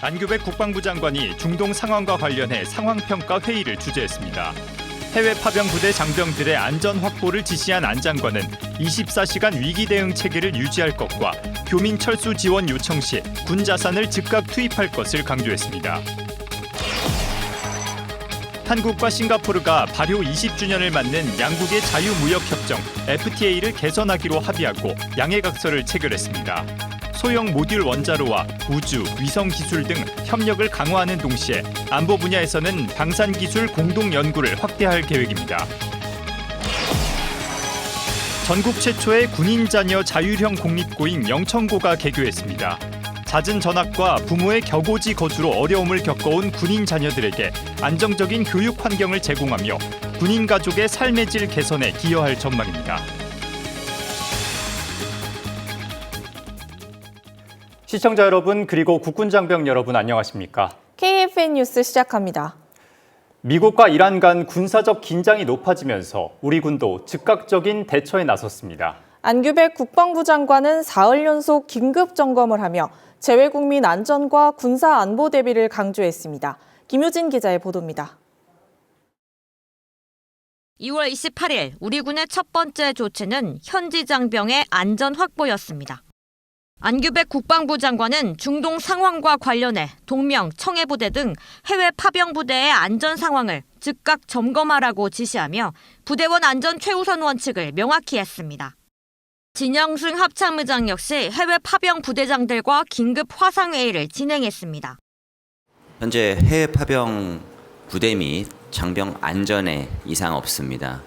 안규백 국방부 장관이 중동 상황과 관련해 상황평가 회의를 주재했습니다. 해외 파병 부대 장병들의 안전 확보를 지시한 안 장관은 24시간 위기 대응 체계를 유지할 것과 교민 철수 지원 요청 시 군 자산을 즉각 투입할 것을 강조했습니다. 한국과 싱가포르가 발효 20주년을 맞는 양국의 자유무역협정 FTA를 개선하기로 합의하고 양해각서를 체결했습니다. 소형 모듈 원자로와 우주, 위성 기술 등 협력을 강화하는 동시에 안보 분야에서는 방산 기술 공동 연구를 확대할 계획입니다. 전국 최초의 군인 자녀 자율형 공립고인 영천고가 개교했습니다. 잦은 전학과 부모의 격오지 거주로 어려움을 겪어온 군인 자녀들에게 안정적인 교육 환경을 제공하며 군인 가족의 삶의 질 개선에 기여할 전망입니다. 시청자 여러분 그리고 국군 장병 여러분 안녕하십니까? KFN 뉴스 시작합니다. 미국과 이란 간 군사적 긴장이 높아지면서 우리 군도 즉각적인 대처에 나섰습니다. 안규백 국방부 장관은 사흘 연속 긴급 점검을 하며 재외국민 안전과 군사 안보 대비를 강조했습니다. 김효진 기자의 보도입니다. 2월 28일 우리 군의 첫 번째 조치는 현지 장병의 안전 확보였습니다. 안규백 국방부 장관은 중동 상황과 관련해 동명, 청해부대 등 해외 파병 부대의 안전 상황을 즉각 점검하라고 지시하며 부대원 안전 최우선 원칙을 명확히 했습니다. 진영승 합참의장 역시 해외 파병 부대장들과 긴급 화상회의를 진행했습니다. 현재 해외 파병 부대 및 장병 안전에 이상 없습니다.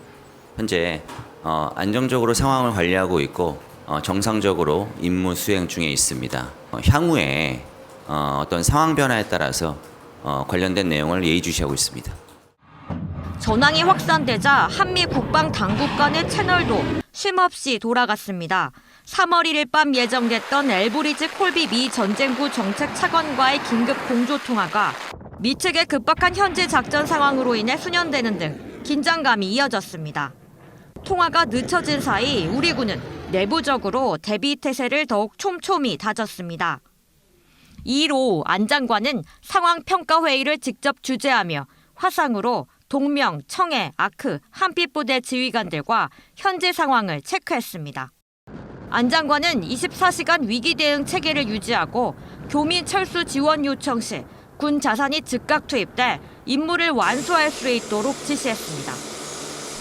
현재 안정적으로 상황을 관리하고 있고 정상적으로 임무 수행 중에 있습니다. 향후에 어떤 상황 변화에 따라서 관련된 내용을 예의주시하고 있습니다. 전황이 확산되자 한미 국방 당국 간의 채널도 쉼없이 돌아갔습니다. 3월 1일 밤 예정됐던 엘브리지 콜비 미 전쟁부 정책 차관과의 긴급 공조 통화가 미 측의 급박한 현지 작전 상황으로 인해 수년되는 등 긴장감이 이어졌습니다. 통화가 늦춰진 사이 우리 군은 내부적으로 대비 태세를 더욱 촘촘히 다졌습니다. 2일 오후 안 장관은 상황평가 회의를 직접 주재하며 화상으로 동명, 청해, 아크, 한빛부대 지휘관들과 현재 상황을 체크했습니다. 안 장관은 24시간 위기 대응 체계를 유지하고 교민 철수 지원 요청 시 군 자산이 즉각 투입돼 임무를 완수할 수 있도록 지시했습니다.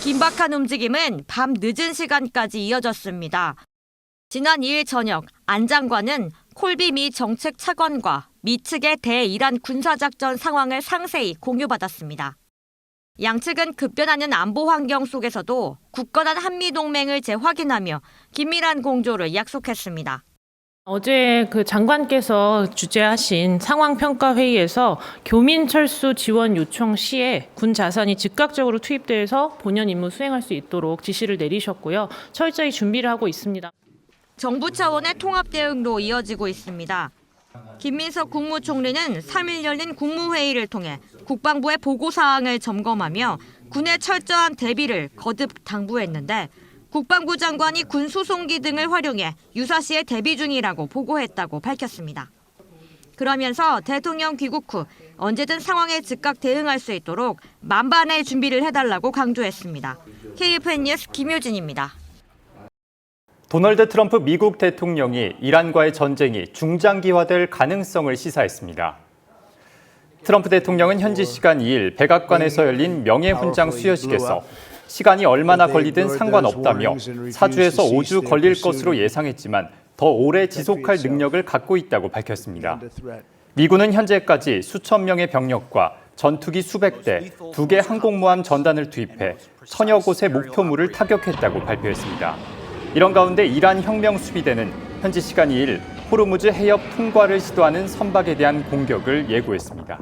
긴박한 움직임은 밤 늦은 시간까지 이어졌습니다. 지난 2일 저녁 안 장관은 콜비 미 정책 차관과 미 측의 대이란 군사작전 상황을 상세히 공유받았습니다. 양측은 급변하는 안보 환경 속에서도 굳건한 한미동맹을 재확인하며 긴밀한 공조를 약속했습니다. 어제 장관께서 주재하신 상황평가 회의에서 교민 철수 지원 요청 시에 군 자산이 즉각적으로 투입돼서 본연 임무 수행할 수 있도록 지시를 내리셨고요. 철저히 준비를 하고 있습니다. 정부 차원의 통합 대응도 이어지고 있습니다. 김민석 국무총리는 3일 열린 국무회의를 통해 국방부의 보고사항을 점검하며 군의 철저한 대비를 거듭 당부했는데 국방부 장관이 군 수송기 등을 활용해 유사시에 대비 중이라고 보고했다고 밝혔습니다. 그러면서 대통령 귀국 후 언제든 상황에 즉각 대응할 수 있도록 만반의 준비를 해달라고 강조했습니다. KFN 뉴스 김효진입니다. 도널드 트럼프 미국 대통령이 이란과의 전쟁이 중장기화될 가능성을 시사했습니다. 트럼프 대통령은 현지 시간 2일 백악관에서 열린 명예훈장 수여식에서 시간이 얼마나 걸리든 상관없다며 4주에서 5주 걸릴 것으로 예상했지만 더 오래 지속할 능력을 갖고 있다고 밝혔습니다. 미군은 현재까지 수천 명의 병력과 전투기 수백 대, 2개 항공모함 전단을 투입해 천여 곳의 목표물을 타격했다고 발표했습니다. 이런 가운데 이란 혁명수비대는 현지 시간 2일 호르무즈 해협 통과를 시도하는 선박에 대한 공격을 예고했습니다.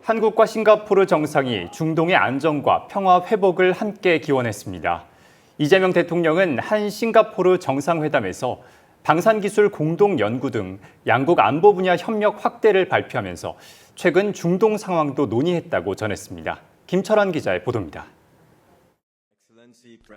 한국과 싱가포르 정상이 중동의 안정과 평화 회복을 함께 기원했습니다. 이재명 대통령은 한 싱가포르 정상회담에서 방산기술 공동연구 등 양국 안보 분야 협력 확대를 발표하면서 최근 중동 상황도 논의했다고 전했습니다. 김철환 기자의 보도입니다.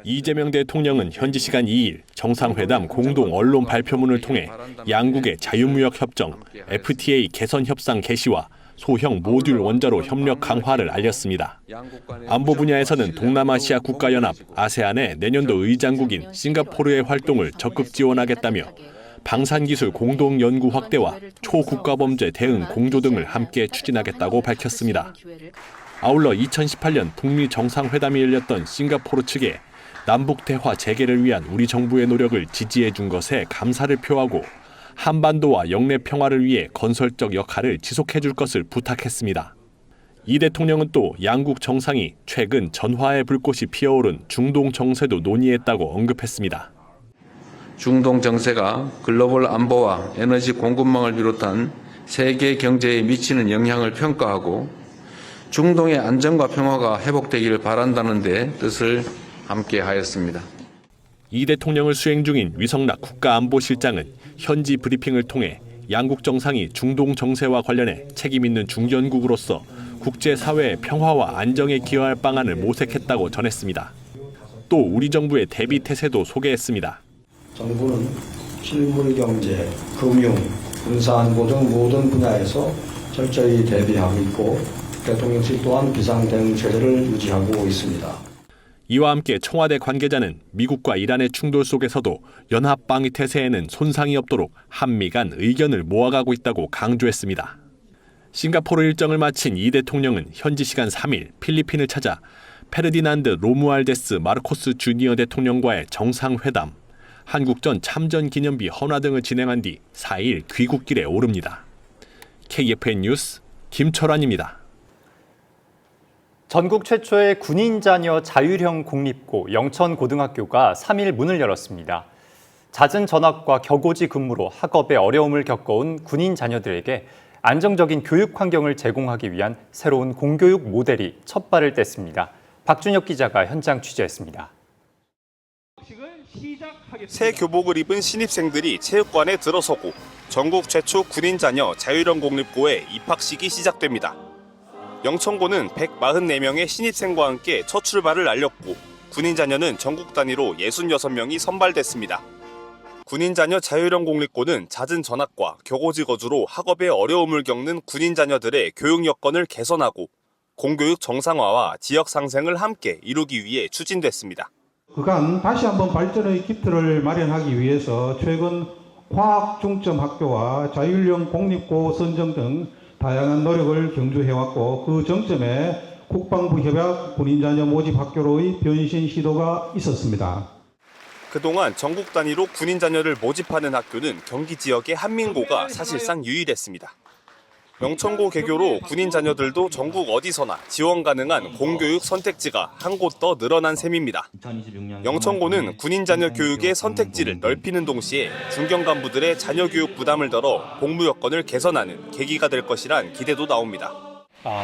이재명 대통령은 현지 시간 2일 정상회담 공동 언론 발표문을 통해 양국의 자유무역 협정 FTA 개선 협상 개시와 소형 모듈 원자로 협력 강화를 알렸습니다. 안보 분야에서는 동남아시아 국가연합 아세안의 내년도 의장국인 싱가포르의 활동을 적극 지원하겠다며 방산기술 공동연구 확대와 초국가범죄 대응 공조 등을 함께 추진하겠다고 밝혔습니다. 아울러 2018년 북미 정상회담이 열렸던 싱가포르 측에 남북 대화 재개를 위한 우리 정부의 노력을 지지해 준 것에 감사를 표하고 한반도와 영내 평화를 위해 건설적 역할을 지속해 줄 것을 부탁했습니다. 이 대통령은 또 양국 정상이 최근 전화의 불꽃이 피어오른 중동 정세도 논의했다고 언급했습니다. 중동 정세가 글로벌 안보와 에너지 공급망을 비롯한 세계 경제에 미치는 영향을 평가하고 중동의 안정과 평화가 회복되기를 바란다는 데 뜻을 함께 하였습니다. 이 대통령을 수행 중인 위성락 국가안보실장은 현지 브리핑을 통해 양국 정상이 중동 정세와 관련해 책임 있는 중견국으로서 국제사회의 평화와 안정에 기여할 방안을 모색했다고 전했습니다. 또 우리 정부의 대비 태세도 소개했습니다. 정부는 실물경제, 금융, 군사안보 등 모든 분야에서 철저히 대비하고 있고 대통령실 또한 비상대응 체제를 유지하고 있습니다. 이와 함께 청와대 관계자는 미국과 이란의 충돌 속에서도 연합방위 태세에는 손상이 없도록 한미 간 의견을 모아가고 있다고 강조했습니다. 싱가포르 일정을 마친 이 대통령은 현지 시간 3일 필리핀을 찾아 페르디난드 로무알데스 마르코스 주니어 대통령과의 정상회담, 한국전 참전 기념비 헌화 등을 진행한 뒤 4일 귀국길에 오릅니다. KFN 뉴스 김철환입니다. 전국 최초의 군인 자녀 자율형 공립고 영천고등학교가 3일 문을 열었습니다. 잦은 전학과 격오지 근무로 학업에 어려움을 겪어온 군인 자녀들에게 안정적인 교육 환경을 제공하기 위한 새로운 공교육 모델이 첫 발을 뗐습니다. 박준혁 기자가 현장 취재했습니다. 새 교복을 입은 신입생들이 체육관에 들어서고 전국 최초 군인 자녀 자율형 공립고의 입학식이 시작됩니다. 영천고는 144명의 신입생과 함께 첫 출발을 알렸고 군인 자녀는 전국 단위로 66명이 선발됐습니다. 군인 자녀 자율형 공립고는 잦은 전학과 격오지 거주로 학업에 어려움을 겪는 군인 자녀들의 교육 여건을 개선하고 공교육 정상화와 지역 상생을 함께 이루기 위해 추진됐습니다. 그간 다시 한번 발전의 기틀을 마련하기 위해서 최근 과학 중점 학교와 자율형 공립고 선정 등 다양한 노력을 경주해왔고 그 정점에 국방부 협약 군인자녀 모집 학교로의 변신 시도가 있었습니다. 그동안 전국 단위로 군인 자녀를 모집하는 학교는 경기 지역의 한민고가 사실상 유일했습니다. 영천고 개교로 군인 자녀들도 전국 어디서나 지원 가능한 공교육 선택지가 한 곳 더 늘어난 셈입니다. 영천고는 군인 자녀 교육의 선택지를 넓히는 동시에 중견 간부들의 자녀 교육 부담을 덜어 복무 여건을 개선하는 계기가 될 것이란 기대도 나옵니다.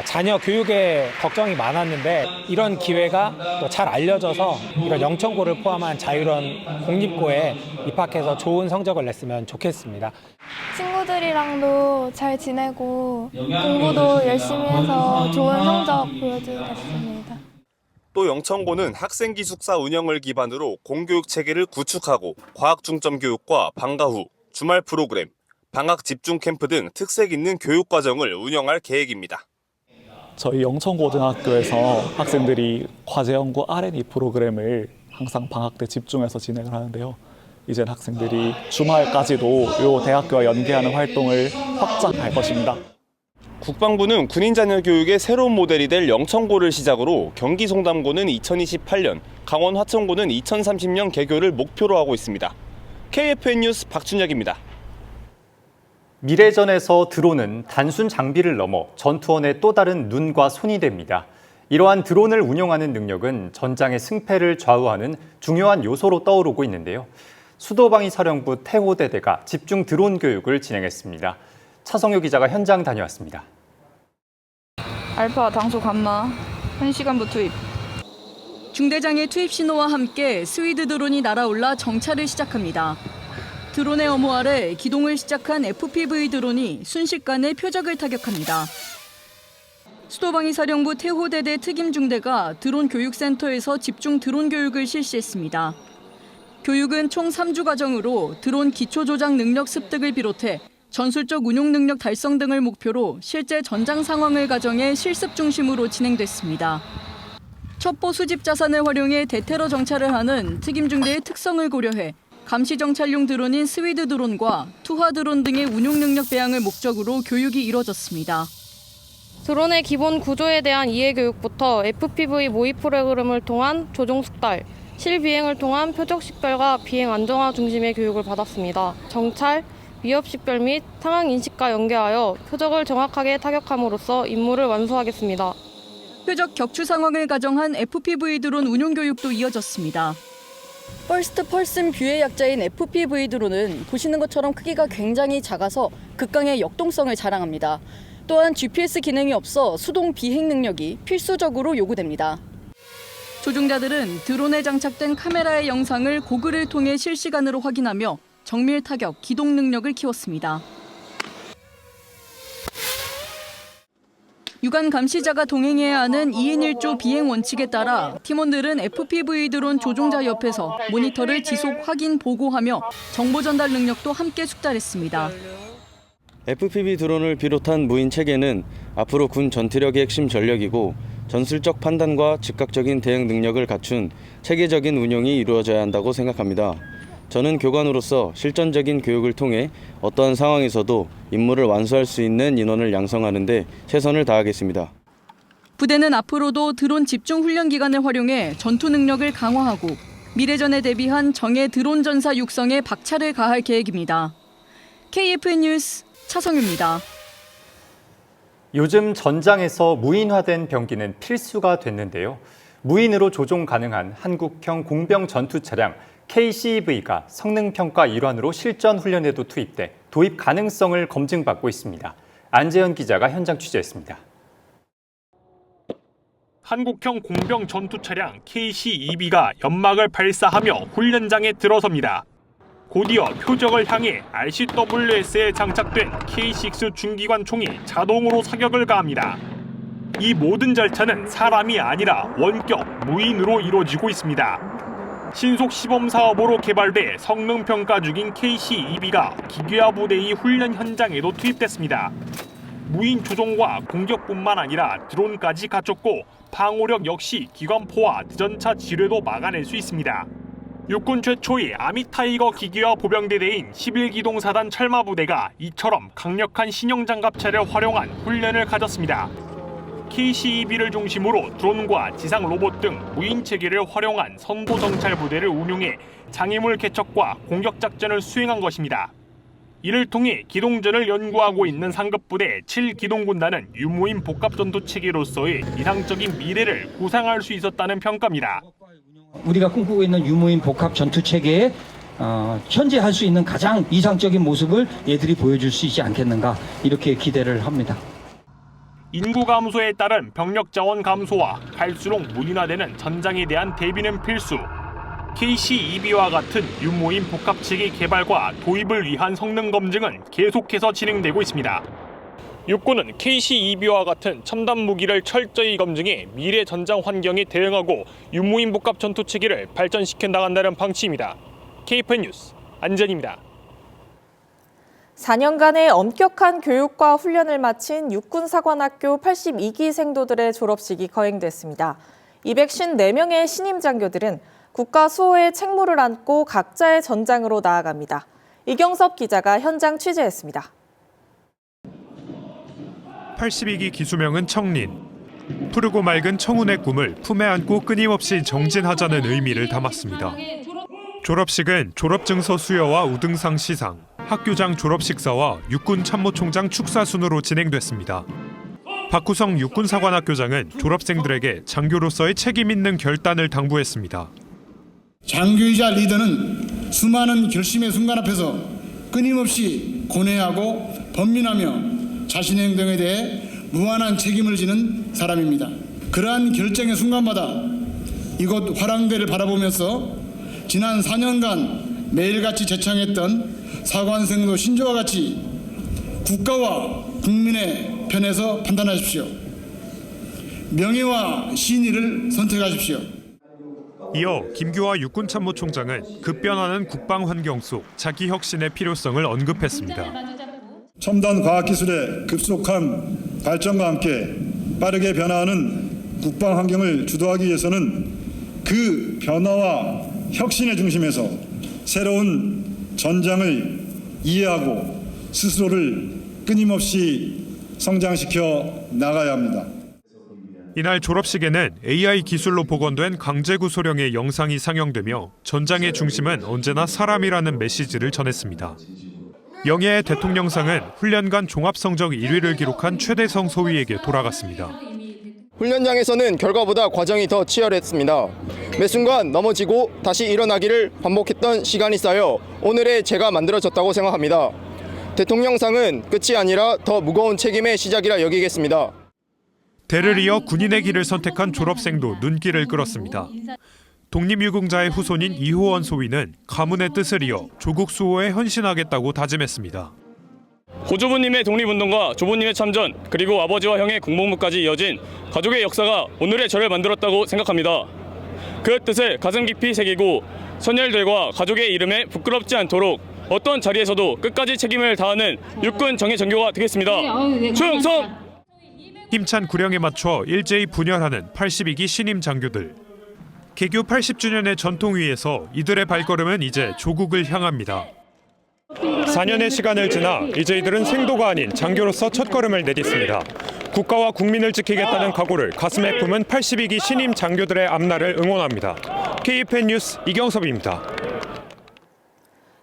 자녀 교육에 걱정이 많았는데 이런 기회가 또 잘 알려져서 이런 영천고를 포함한 자율형 공립고에 입학해서 좋은 성적을 냈으면 좋겠습니다. 친구들이랑도 잘 지내고 공부도 열심히 해서 좋은 성적 보여주겠습니다. 또 영천고는 학생 기숙사 운영을 기반으로 공교육 체계를 구축하고 과학 중점 교육과 방과 후, 주말 프로그램, 방학 집중 캠프 등 특색 있는 교육 과정을 운영할 계획입니다. 저희 영천고등학교에서 학생들이 과제 연구 R&D 프로그램을 항상 방학 때 집중해서 진행을 하는데요. 이제 학생들이 주말까지도 이 대학교와 연계하는 활동을 확장할 것입니다. 국방부는 군인 자녀 교육의 새로운 모델이 될 영천고를 시작으로 경기 송담고는 2028년, 강원 화천고는 2030년 개교를 목표로 하고 있습니다. KFN 뉴스 박준혁입니다. 미래전에서 드론은 단순 장비를 넘어 전투원의 또 다른 눈과 손이 됩니다. 이러한 드론을 운용하는 능력은 전장의 승패를 좌우하는 중요한 요소로 떠오르고 있는데요. 수도방위사령부 태호대대가 집중 드론 교육을 진행했습니다. 차성효 기자가 현장 다녀왔습니다. 알파 당소 감마 1시간부 투입. 중대장의 투입 신호와 함께 스위드 드론이 날아올라 정찰을 시작합니다. 드론의 어모 아래 기동을 시작한 FPV 드론이 순식간에 표적을 타격합니다. 수도방위사령부 태호대대 특임중대가 드론 교육센터에서 집중 드론 교육을 실시했습니다. 교육은 총 3주 과정으로 드론 기초 조작 능력 습득을 비롯해 전술적 운용 능력 달성 등을 목표로 실제 전장 상황을 가정해 실습 중심으로 진행됐습니다. 첩보 수집 자산을 활용해 대테러 정찰을 하는 특임중대의 특성을 고려해 감시 정찰용 드론인 스위드 드론과 투하 드론 등의 운용 능력 배양을 목적으로 교육이 이뤄졌습니다. 드론의 기본 구조에 대한 이해 교육부터 FPV 모의 프로그램을 통한 조종 숙달, 실비행을 통한 표적 식별과 비행 안정화 중심의 교육을 받았습니다. 정찰, 위협 식별 및 상황 인식과 연계하여 표적을 정확하게 타격함으로써 임무를 완수하겠습니다. 표적 격추 상황을 가정한 FPV 드론 운용 교육도 이어졌습니다. 퍼스트 펄슨 뷰의 약자인 FPV 드론은 보시는 것처럼 크기가 굉장히 작아서 극강의 역동성을 자랑합니다. 또한 GPS 기능이 없어 수동 비행 능력이 필수적으로 요구됩니다. 조종자들은 드론에 장착된 카메라의 영상을 고글을 통해 실시간으로 확인하며 정밀 타격, 기동 능력을 키웠습니다. 유관 감시자가 동행해야 하는 2인 1조 비행 원칙에 따라 팀원들은 FPV 드론 조종자 옆에서 모니터를 지속 확인 보고하며 정보 전달 능력도 함께 숙달했습니다. FPV 드론을 비롯한 무인 체계는 앞으로 군 전투력의 핵심 전력이고 전술적 판단과 즉각적인 대응 능력을 갖춘 체계적인 운용이 이루어져야 한다고 생각합니다. 저는 교관으로서 실전적인 교육을 통해 어떠한 상황에서도 임무를 완수할 수 있는 인원을 양성하는 데 최선을 다하겠습니다. 부대는 앞으로도 드론 집중 훈련 기간을 활용해 전투 능력을 강화하고 미래전에 대비한 정예 드론 전사 육성에 박차를 가할 계획입니다. KFN 뉴스 차성유입니다. 요즘 전장에서 무인화된 병기는 필수가 됐는데요. 무인으로 조종 가능한 한국형 공병 전투 차량 KCEV가 성능평가 일환으로 실전 훈련에도 투입돼 도입 가능성을 검증받고 있습니다. 안재현 기자가 현장 취재했습니다. 한국형 공병 전투 차량 KCEV가 연막을 발사하며 훈련장에 들어섭니다. 곧이어 표적을 향해 RCWS에 장착된 K6 중기관 총이 자동으로 사격을 가합니다. 이 모든 절차는 사람이 아니라 원격 무인으로 이루어지고 있습니다. 신속 시범 사업으로 개발돼 성능 평가 중인 KCEV가 기계화 부대의 훈련 현장에도 투입됐습니다. 무인 조종과 공격뿐만 아니라 드론까지 갖췄고 방호력 역시 기관포와 대전차 지뢰도 막아낼 수 있습니다. 육군 최초의 아미타이거 기계화 보병대대인 11기동사단 철마부대가 이처럼 강력한 신형장갑차를 활용한 훈련을 가졌습니다. KCEV를 중심으로 드론과 지상 로봇 등 무인 체계를 활용한 선도 정찰 부대를 운용해 장애물 개척과 공격 작전을 수행한 것입니다. 이를 통해 기동전을 연구하고 있는 상급부대 7기동군단은 유무인 복합전투 체계로서의 이상적인 미래를 구상할 수 있었다는 평가입니다. 우리가 꿈꾸고 있는 유무인 복합 전투 체계에 현재 할 수 있는 가장 이상적인 모습을 얘들이 보여줄 수 있지 않겠는가 이렇게 기대를 합니다. 인구 감소에 따른 병력 자원 감소와 갈수록 무인화되는 전장에 대한 대비는 필수. KCEV와 같은 유무인 복합체계 개발과 도입을 위한 성능 검증은 계속해서 진행되고 있습니다. 육군은 KCEV와 같은 첨단 무기를 철저히 검증해 미래 전장 환경에 대응하고 유무인 복합 전투 체계를 발전시켜 나간다는 방침입니다. KFN 뉴스 안전입니다. 4년간의 엄격한 교육과 훈련을 마친 육군사관학교 82기 생도들의 졸업식이 거행됐습니다. 254명의 신임 장교들은 국가 수호의 책무를 안고 각자의 전장으로 나아갑니다. 이경섭 기자가 현장 취재했습니다. 82기 기수명은 청린. 푸르고 맑은 청운의 꿈을 품에 안고 끊임없이 정진하자는 의미를 담았습니다. 졸업식은 졸업증서 수여와 우등상 시상, 학교장 졸업식사와 육군 참모총장 축사 순으로 진행됐습니다. 박구성 육군사관학교장은 졸업생들에게 장교로서의 책임 있는 결단을 당부했습니다. 장교이자 리더는 수많은 결심의 순간 앞에서 끊임없이 고뇌하고 번민하며 자신의 행동에 대해 무한한 책임을 지는 사람입니다. 그러한 결정의 순간마다 이곳 화랑대를 바라보면서 지난 4년간 매일같이 제창했던 사관생도 신조와 같이 국가와 국민의 편에서 판단하십시오. 명예와 신의를 선택하십시오. 이어 김규화 육군참모총장은 급변하는 국방 환경 속 자기 혁신의 필요성을 언급했습니다. 첨단 과학기술의 급속한 발전과 함께 빠르게 변화하는 국방 환경을 주도하기 위해서는 그 변화와 혁신의 중심에서 새로운 전장을 이해하고 스스로를 끊임없이 성장시켜 나가야 합니다. 이날 졸업식에는 AI 기술로 복원된 강제구 소령의 영상이 상영되며 전장의 중심은 언제나 사람이라는 메시지를 전했습니다. 영예의 대통령상은 훈련간 종합성적 1위를 기록한 최대성 소위에게 돌아갔습니다. 훈련장에서는 결과보다 과정이 더 치열했습니다. 매 순간 넘어지고 다시 일어나기를 반복했던 시간이 쌓여 오늘의 제가 만들어졌다고 생각합니다. 대통령상은 끝이 아니라 더 무거운 책임의 시작이라 여기겠습니다. 대를 이어 군인의 길을 선택한 졸업생도 눈길을 끌었습니다. 독립유공자의 후손인 이호원 소위는 가문의 뜻을 이어 조국 수호에 헌신하겠다고 다짐했습니다. 고조부님의 독립운동과 조부님의 참전, 그리고 아버지와 형의 공복무까지 이어진 가족의 역사가 오늘의 저를 만들었다고 생각합니다. 그 뜻을 가슴 깊이 새기고 선열들과 가족의 이름에 부끄럽지 않도록 어떤 자리에서도 끝까지 책임을 다하는 육군 정예정교가 되겠습니다. 충성! 힘찬 구령에 맞춰 일제히 분열하는 82기 신임 장교들. 개교 80주년의 전통 위에서 이들의 발걸음은 이제 조국을 향합니다. 4년의 시간을 지나 이제 이들은 생도가 아닌 장교로서 첫걸음을 내딛습니다. 국가와 국민을 지키겠다는 각오를 가슴에 품은 82기 신임 장교들의 앞날을 응원합니다. KFN 뉴스 이경섭입니다.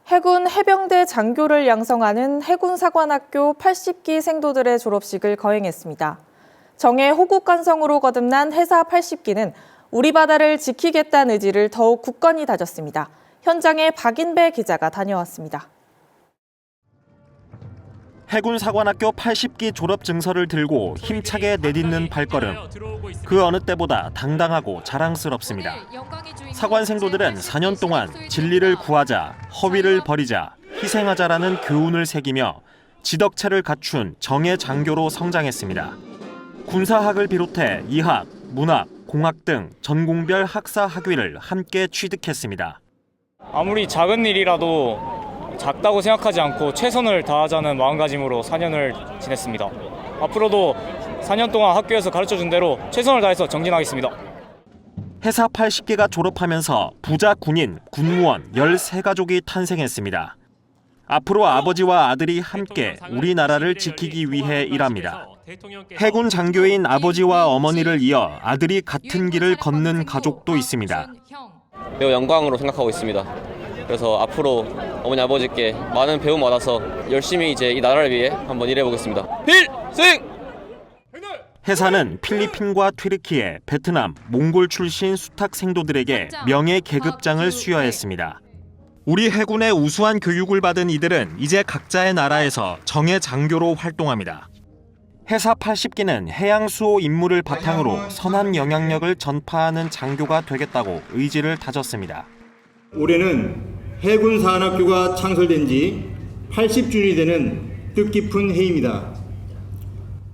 해군 해병대 장교를 양성하는 해군사관학교 80기 생도들의 졸업식을 거행했습니다. 정예 호국간성으로 거듭난 해사 80기는 우리 바다를 지키겠다는 의지를 더욱 굳건히 다졌습니다. 현장에 박인배 기자가 다녀왔습니다. 해군사관학교 80기 졸업 증서를 들고 힘차게 내딛는 발걸음. 그 어느 때보다 당당하고 자랑스럽습니다. 사관생도들은 4년 동안 진리를 구하자, 허위를 버리자, 희생하자라는 교훈을 새기며 지덕체를 갖춘 정예 장교로 성장했습니다. 군사학을 비롯해 이학, 문학, 공학 등 전공별 학사 학위를 함께 취득했습니다. 아무리 작은 일이라도 작다고 생각하지 않고 최선을 다하자는 마음가짐으로 4년을 지냈습니다. 앞으로도 4년 동안 학교에서 가르쳐준 대로 최선을 다해서 정진하겠습니다. 해사 80기가 졸업하면서 부자 군인, 군무원 13가족이 탄생했습니다. 앞으로 아버지와 아들이 함께 우리나라를 지키기 위해 일합니다. 해군 장교인 아버지와 어머니를 이어 아들이 같은 길을 걷는 가족도 있습니다. 매우 영광으로 생각하고 있습니다. 그래서 앞으로 어머니 아버지께 많은 배움 얻어서 열심히 이제 이 나라를 위해 한번 일해보겠습니다. 필승! 해사는 필리핀과 튀르키예, 베트남, 몽골 출신 수탁 생도들에게 명예 계급장을 수여했습니다. 우리 해군의 우수한 교육을 받은 이들은 이제 각자의 나라에서 정예 장교로 활동합니다. 해사 80기는 해양 수호 임무를 바탕으로 선한 영향력을 전파하는 장교가 되겠다고 의지를 다졌습니다. 올해는 해군사관학교가 창설된 지 80주년이 되는 뜻깊은 해입니다.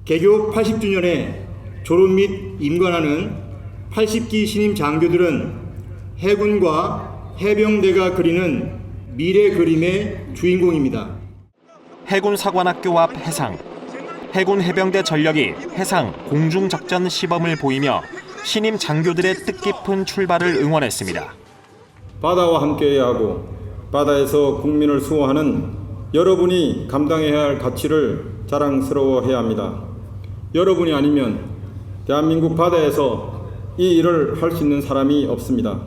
개교 80주년에 졸업 및 임관하는 80기 신임 장교들은 해군과 해병대가 그리는 미래 그림의 주인공입니다. 해군사관학교 앞 해상. 해군 해병대 전력이 해상 공중작전 시범을 보이며 신임 장교들의 뜻깊은 출발을 응원했습니다. 바다와 함께해야 하고 바다에서 국민을 수호하는 여러분이 감당해야 할 가치를 자랑스러워해야 합니다. 여러분이 아니면 대한민국 바다에서 이 일을 할 수 있는 사람이 없습니다.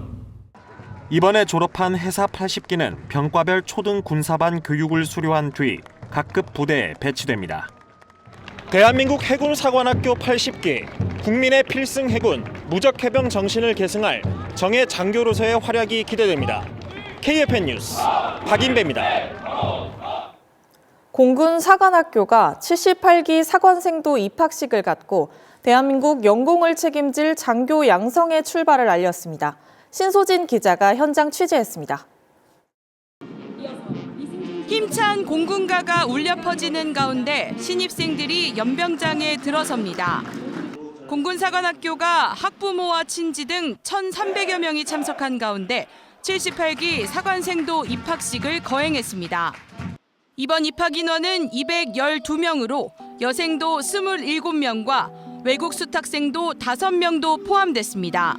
이번에 졸업한 해사 80기는 병과별 초등 군사반 교육을 수료한 뒤 각급 부대에 배치됩니다. 대한민국 해군사관학교 80기, 국민의 필승 해군, 무적해병 정신을 계승할 정예 장교로서의 활약이 기대됩니다. KFN 뉴스 박인배입니다. 공군 사관학교가 78기 사관생도 입학식을 갖고 대한민국 영공을 책임질 장교 양성의 출발을 알렸습니다. 신소진 기자가 현장 취재했습니다. 힘찬 공군가가 울려 퍼지는 가운데 신입생들이 연병장에 들어섭니다. 공군사관학교가 학부모와 친지 등 1,300여 명이 참석한 가운데 78기 사관생도 입학식을 거행했습니다. 이번 입학 인원은 212명으로 여생도 27명과 외국 수탁생도 5명도 포함됐습니다.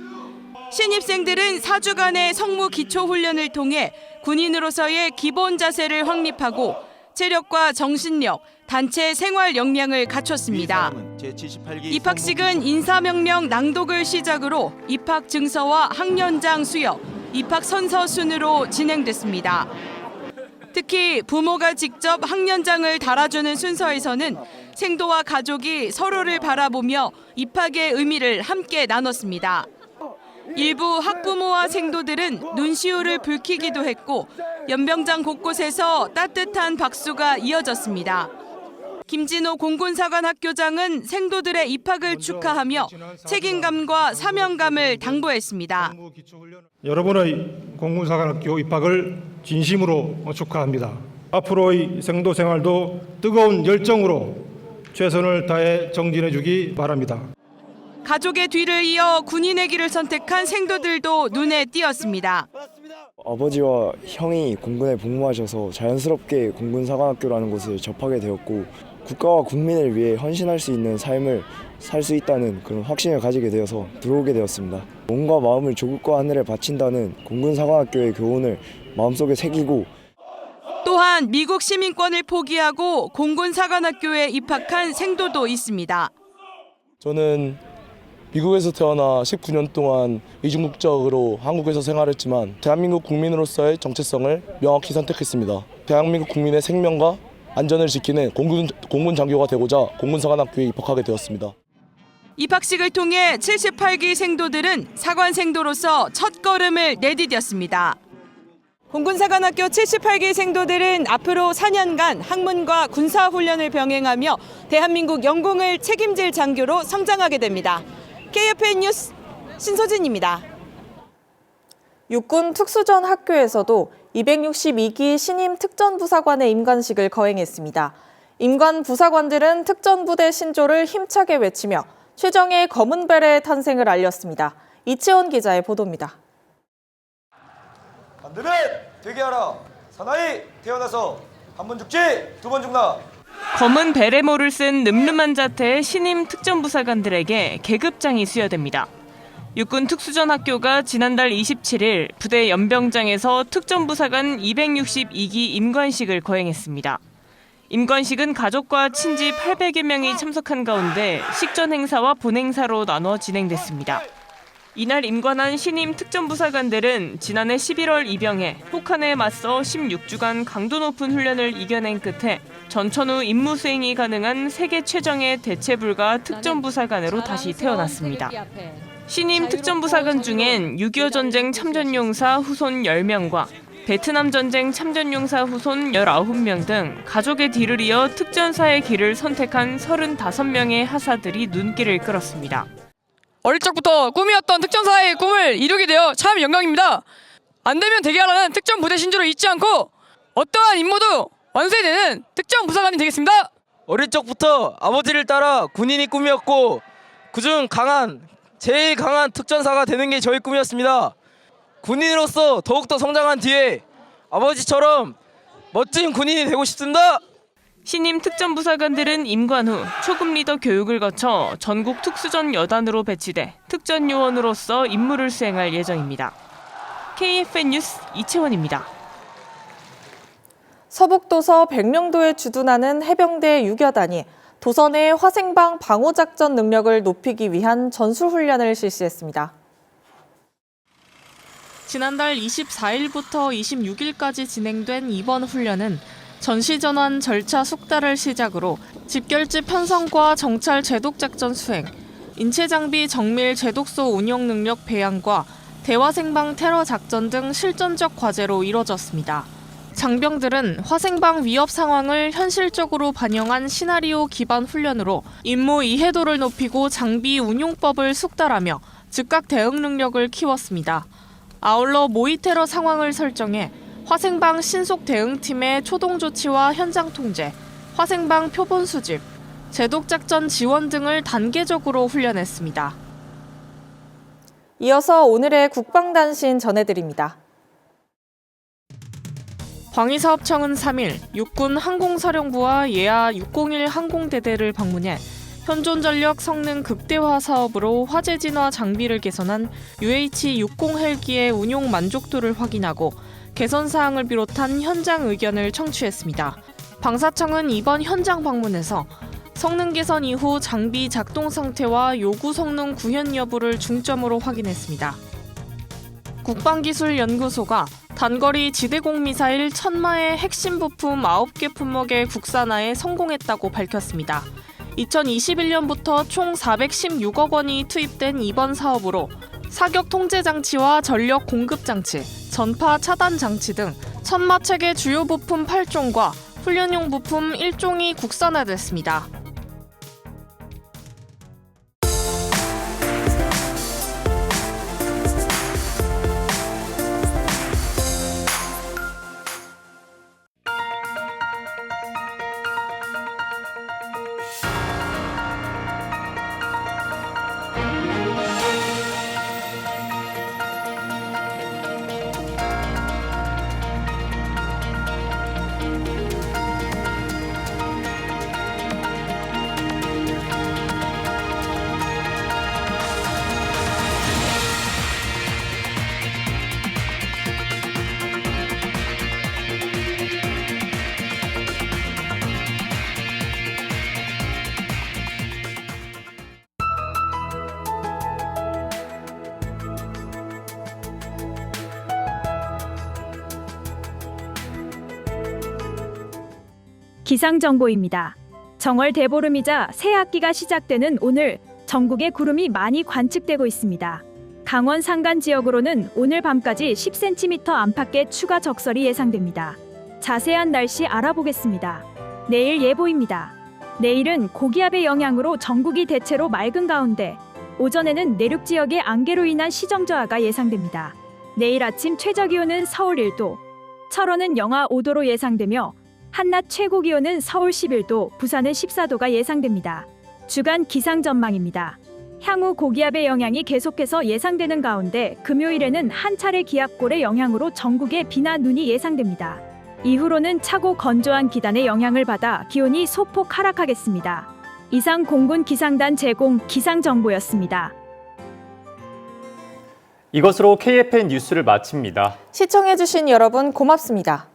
신입생들은 4주간의 성무 기초훈련을 통해 군인으로서의 기본 자세를 확립하고 체력과 정신력, 단체 생활 역량을 갖췄습니다. 입학식은 인사명령 낭독을 시작으로 입학 증서와 학년장 수여, 입학 선서 순으로 진행됐습니다. 특히 부모가 직접 학년장을 달아주는 순서에서는 생도와 가족이 서로를 바라보며 입학의 의미를 함께 나눴습니다. 일부 학부모와 생도들은 눈시울을 붉히기도 했고 연병장 곳곳에서 따뜻한 박수가 이어졌습니다. 김진호 공군사관학교장은 생도들의 입학을 축하하며 책임감과 사명감을 당부했습니다. 여러분의 공군사관학교 입학을 진심으로 축하합니다. 앞으로의 생도 생활도 뜨거운 열정으로 최선을 다해 정진해 주기 바랍니다. 가족의 뒤를 이어 군인의 길을 선택한 생도들도 눈에 띄었습니다. 아버지와 형이 공군에 복무하셔서 자연스럽게 공군사관학교라는 곳을 접하게 되었고 국가와 국민을 위해 헌신할 수 있는 삶을 살 수 있다는 그런 확신을 가지게 되어서 들어오게 되었습니다. 몸과 마음을 조국과 하늘에 바친다는 공군사관학교의 교훈을 마음속에 새기고 또한 미국 시민권을 포기하고 공군사관학교에 입학한 생도도 있습니다. 저는 미국에서 태어나 19년 동안 이중국적으로 한국에서 생활했지만 대한민국 국민으로서의 정체성을 명확히 선택했습니다. 대한민국 국민의 생명과 안전을 지키는 공군 장교가 되고자 공군사관학교에 입학하게 되었습니다. 입학식을 통해 78기 생도들은 사관생도로서 첫걸음을 내디뎠습니다. 공군사관학교 78기 생도들은 앞으로 4년간 학문과 군사훈련을 병행하며 대한민국 영공을 책임질 장교로 성장하게 됩니다. KFN 뉴스 신소진입니다. 육군 특수전 학교에서도 262기 신임 특전부사관의 임관식을 거행했습니다. 임관 부사관들은 특전부대 신조를 힘차게 외치며 최정예 검은 베레의 탄생을 알렸습니다. 이채원 기자의 보도입니다. 반드면 되게 하라. 사나이 태어나서 한 번 죽지 두 번 죽나. 검은 베레모를 쓴 늠름한 자태의 신임 특전부사관들에게 계급장이 수여됩니다. 육군 특수전 학교가 지난달 27일 부대 연병장에서 특전부사관 262기 임관식을 거행했습니다. 임관식은 가족과 친지 800여 명이 참석한 가운데 식전 행사와 본행사로 나눠 진행됐습니다. 이날 임관한 신임 특전부사관들은 지난해 11월 입영해 혹한에 맞서 16주간 강도 높은 훈련을 이겨낸 끝에 전천 후 임무 수행이 가능한 세계 최정예 대체 불가 특전부사관으로 다시 태어났습니다. 신임 특전부사관 중엔 6.25 전쟁 참전용사 후손 10명과 베트남 전쟁 참전용사 후손 19명 등 가족의 뒤를 이어 특전사의 길을 선택한 35명의 하사들이 눈길을 끌었습니다. 어릴 적부터 꿈이었던 특전사의 꿈을 이루게 되어 참 영광입니다. 안 되면 되게 하라는 특전부대 신조를 잊지 않고 어떠한 임무도 완수해내는 특전부사관이 되겠습니다. 어릴 적부터 아버지를 따라 군인이 꿈이었고 그중 제일 강한 특전사가 되는 게 저희 꿈이었습니다. 군인으로서 더욱더 성장한 뒤에 아버지처럼 멋진 군인이 되고 싶습니다. 신임 특전부사관들은 임관 후 초급 리더 교육을 거쳐 전국 특수전 여단으로 배치돼 특전 요원으로서 임무를 수행할 예정입니다. KFN 뉴스 이채원입니다. 서북도서 백령도에 주둔하는 해병대 6여단이 도선의 화생방 방호작전 능력을 높이기 위한 전술훈련을 실시했습니다. 지난달 24일부터 26일까지 진행된 이번 훈련은 전시전환 절차 숙달을 시작으로 집결지 편성과 정찰 제독작전 수행, 인체장비 정밀 제독소 운용 능력 배양과 대화생방 테러 작전 등 실전적 과제로 이뤄졌습니다. 장병들은 화생방 위협 상황을 현실적으로 반영한 시나리오 기반 훈련으로 임무 이해도를 높이고 장비 운용법을 숙달하며 즉각 대응 능력을 키웠습니다. 아울러 모의 테러 상황을 설정해 화생방 신속 대응팀의 초동 조치와 현장 통제, 화생방 표본 수집, 제독작전 지원 등을 단계적으로 훈련했습니다. 이어서 오늘의 국방단신 전해드립니다. 방위사업청은 3일 육군 항공사령부와 예하 601 항공대대를 방문해 현존전력 성능 극대화 사업으로 화재 진화 장비를 개선한 UH-60 헬기의 운용 만족도를 확인하고 개선 사항을 비롯한 현장 의견을 청취했습니다. 방사청은 이번 현장 방문에서 성능 개선 이후 장비 작동 상태와 요구 성능 구현 여부를 중점으로 확인했습니다. 국방기술연구소가 단거리 지대공 미사일 천마의 핵심 부품 9개 품목의 국산화에 성공했다고 밝혔습니다. 2021년부터 총 416억 원이 투입된 이번 사업으로 사격 통제 장치와 전력 공급 장치, 전파 차단 장치 등 천마 체계 주요 부품 8종과 훈련용 부품 1종이 국산화됐습니다. 기상정보입니다. 정월 대보름이자 새 학기가 시작되는 오늘 전국에 구름이 많이 관측되고 있습니다. 강원 산간 지역으로는 오늘 밤까지 10cm 안팎의 추가 적설이 예상됩니다. 자세한 날씨 알아보겠습니다. 내일 예보입니다. 내일은 고기압의 영향으로 전국이 대체로 맑은 가운데 오전에는 내륙 지역의 안개로 인한 시정저하가 예상됩니다. 내일 아침 최저기온은 서울 1도, 철원은 영하 5도로 예상되며 한낮 최고기온은 서울 11도, 부산은 14도가 예상됩니다. 주간 기상 전망입니다. 향후 고기압의 영향이 계속해서 예상되는 가운데 금요일에는 한 차례 기압골의 영향으로 전국에 비나 눈이 예상됩니다. 이후로는 차고 건조한 기단의 영향을 받아 기온이 소폭 하락하겠습니다. 이상 공군 기상단 제공 기상정보였습니다. 이것으로 KFN 뉴스를 마칩니다. 시청해주신 여러분 고맙습니다.